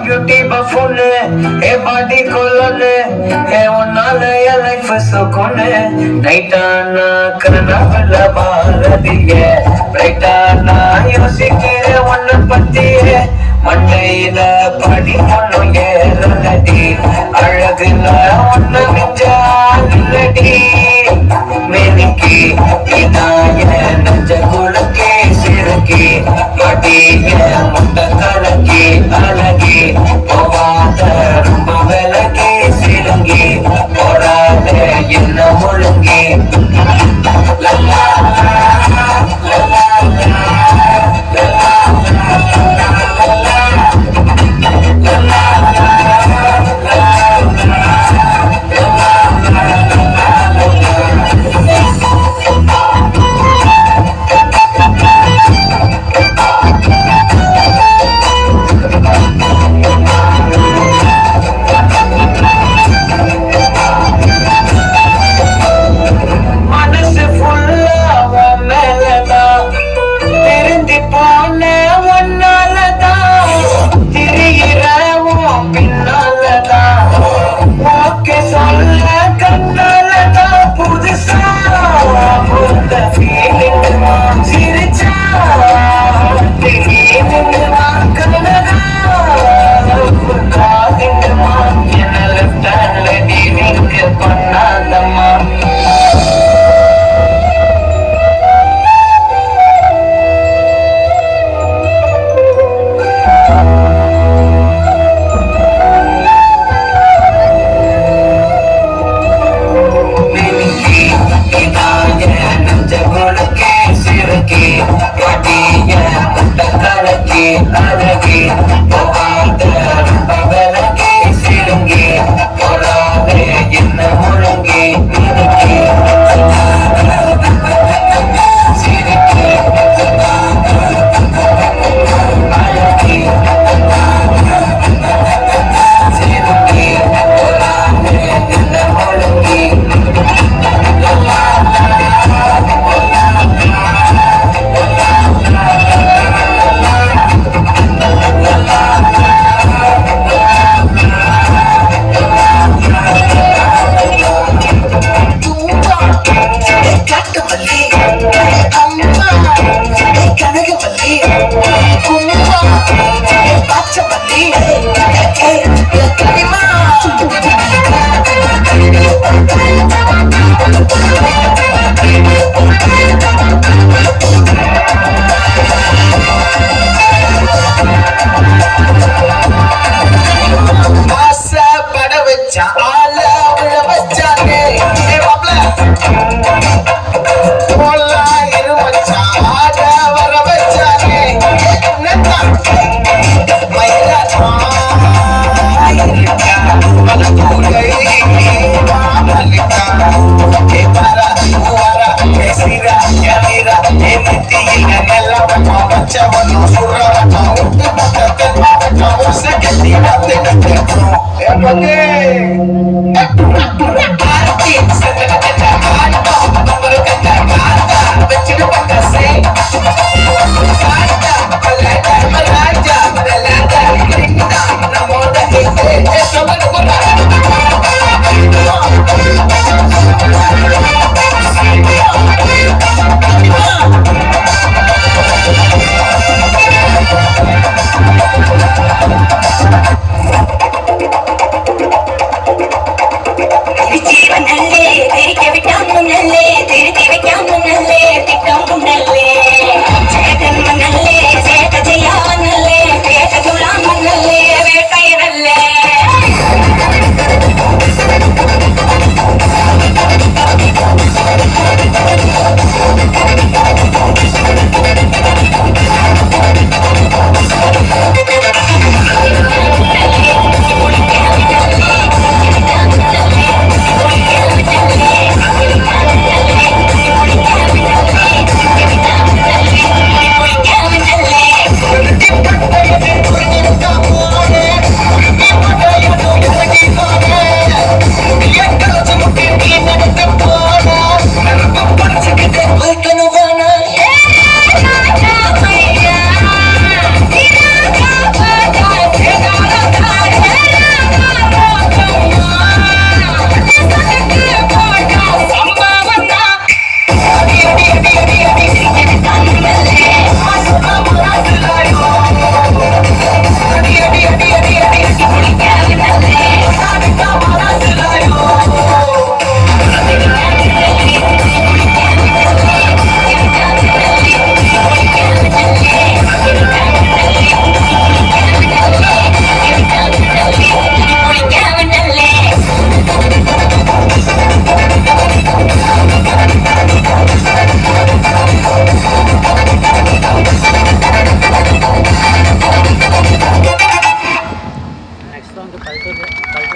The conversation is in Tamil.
ब्यूटी बफून ए बॉडी कोलन ए उन्नाल या लाइफ सुकून नाइटा ना करना वाला பாரதியே பிரைட்டா நான் யோசிக்கிறேன் உன்னை பத்தியே மண்டையில படி ஒன்னும் ஏறலடி அழகுல ஒன்னு மிஞ்சாடி மேனிக்கு இதாய நெஞ்ச குலக்கே சிறுக்கி மடிய முட்டை கலக்கி அழகி போவாத ரொம்ப விலகி சிலுங்கி போடாத என்ன முழுங்கி அழகி போகாத ரொம்ப விலகி சிலுங்கி போடாதே என்ன முழுங்கி மினுக்கி சிரிக்கி அழகி சிலுங்கி போடாதே என்ன முழுங்கி Porque